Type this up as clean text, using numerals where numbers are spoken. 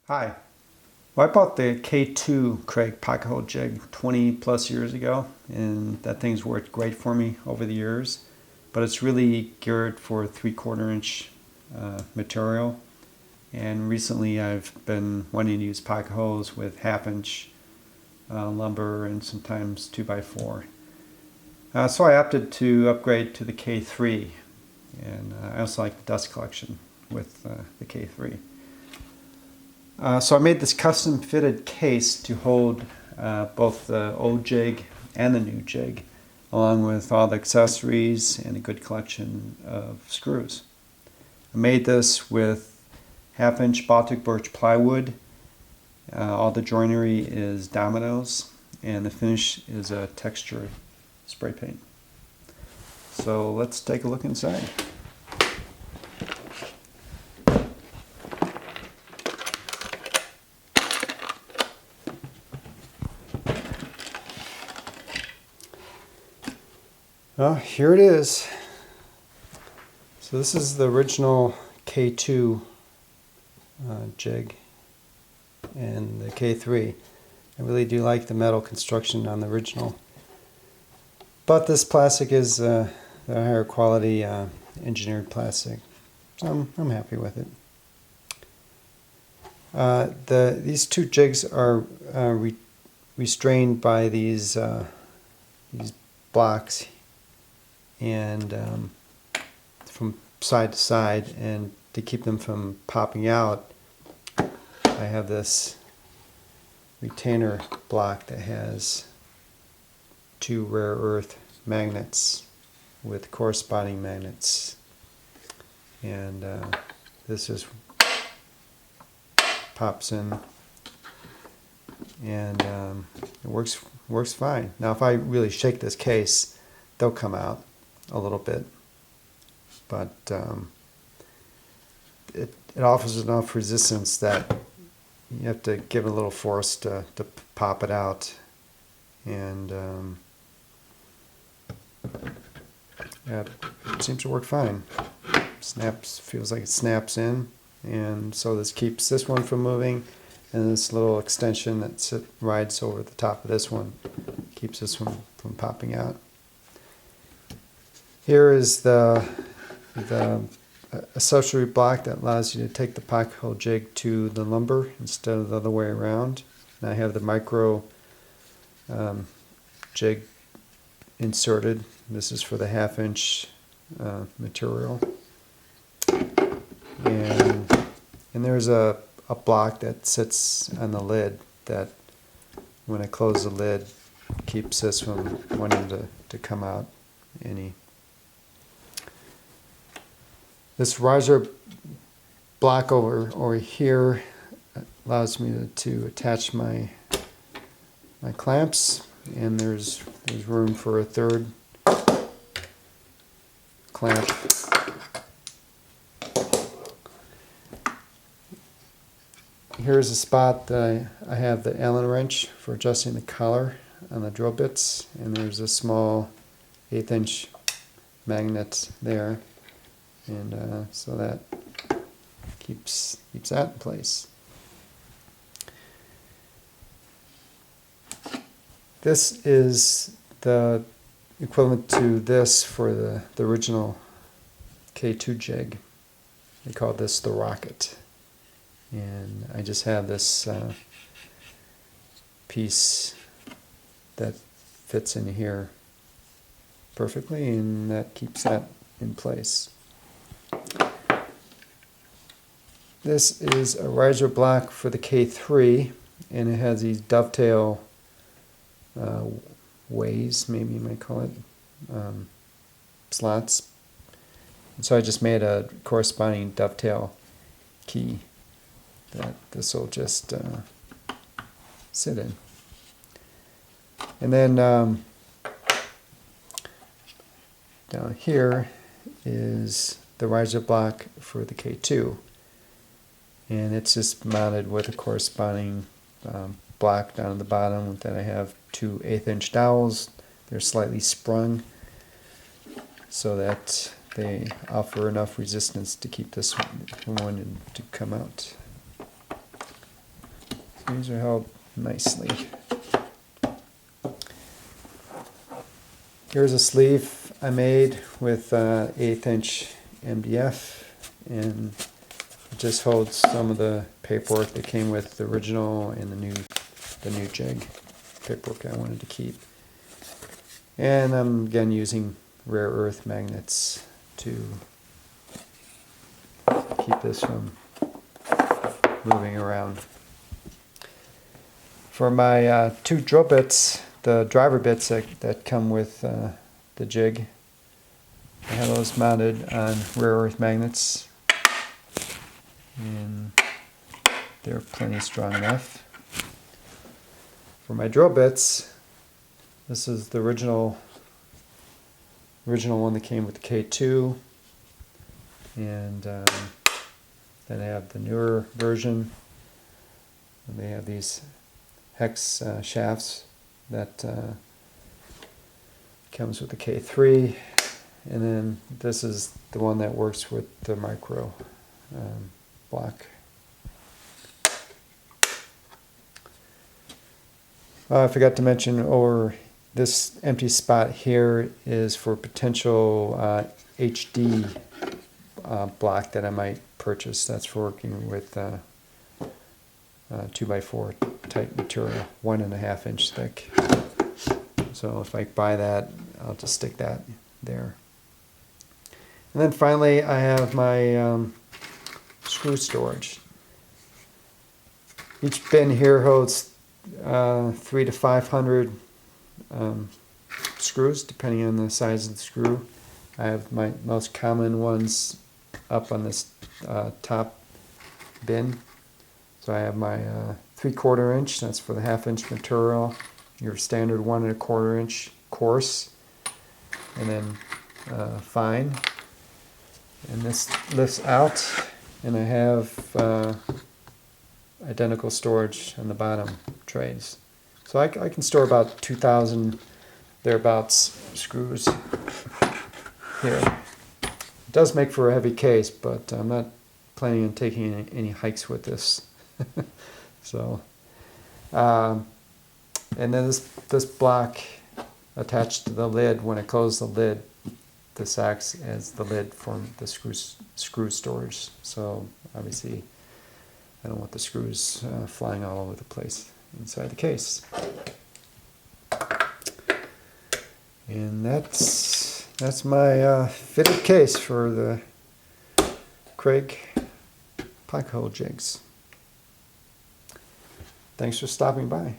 Hi. Well, I bought the K2 Kreg pocket hole jig 20 plus years ago, and that thing's worked great for me over the years. But it's really geared for 3/4 inch material. And recently I've been wanting to use pocket holes with 1/2 inch lumber and sometimes 2x4. So I opted to upgrade to the K3, and I also like the dust collection with the K3. So I made this custom fitted case to hold both the old jig and the new jig, along with all the accessories and a good collection of screws. I made this with 1/2 inch Baltic Birch plywood. All the joinery is Dominos, and the finish is a texture spray paint. So let's take a look inside. Well, here it is. So this is the original K2 jig and the K3. I really do like the metal construction on the original, but this plastic is the higher quality engineered plastic, so I'm happy with it. These two jigs are restrained by these blocks and from side to side, and to keep them from popping out, I have this retainer block that has 2 rare earth magnets with corresponding magnets, and this just pops in, and it works fine. Now if I really shake this case, they'll come out a little bit, but it offers enough resistance that you have to give it a little force to pop it out, and yeah, it seems to work fine. Feels like it snaps in, and so this keeps this one from moving, and this little extension that rides over the top of this one keeps this one from popping out. Here is the accessory block that allows you to take the pocket hole jig to the lumber instead of the other way around. And I have the micro jig inserted. This is for the 1/2 inch material. And there's a block that sits on the lid that, when I close the lid, keeps this from wanting to come out any. This riser block over here allows me to attach my clamps, and there's room for a 3rd clamp. Here's a spot that I have the Allen wrench for adjusting the collar on the drill bits, and there's a small 1/8 inch magnet there, and so that keeps that in place. This is the equivalent to this for the original K2 jig. They call this the Rocket, and I just have this piece that fits in here perfectly, and that keeps that in place. This is a riser block for the K3, and it has these dovetail ways, maybe you might call it, slots. And so I just made a corresponding dovetail key that this will just sit in. And then down here is the riser block for the K2, and it's just mounted with a corresponding block down at the bottom. Then I have 2 1/8 inch dowels. They're slightly sprung so that they offer enough resistance to keep this one to come out. These are held nicely. Here's a sleeve I made with 1/8 inch MDF, and it just holds some of the paperwork that came with the original and the new jig paperwork I wanted to keep. And I'm again using rare earth magnets to keep this from moving around. For my 2 drill bits, the driver bits that come with the jig, I have those mounted on rare earth magnets, and they're plenty strong enough. For my drill bits, this is the original one that came with the K2, and then I have the newer version, and they have these hex shafts that comes with the K3, and then this is the one that works with the micro block. I forgot to mention, over this empty spot here is for potential HD block that I might purchase. That's for working with 2x4 type material, 1.5 inch thick. So if I buy that, I'll just stick that there. And then finally, I have my screw storage. Each bin here holds 300 to 500 screws, depending on the size of the screw. I have my most common ones up on this top bin. So I have my 3/4 inch, that's for the 1/2 inch material, your standard 1 1/4 inch coarse, and then fine. And this lifts out, and I have identical storage on the bottom trays. So I can store about 2,000 thereabouts screws here. It does make for a heavy case, but I'm not planning on taking any hikes with this. So, and then this block attached to the lid, when I close the lid, this acts as the lid for the screw storage. So obviously I don't want the screws flying all over the place inside the case. And that's my fitted case for the Kreg pocket hole jigs. Thanks for stopping by.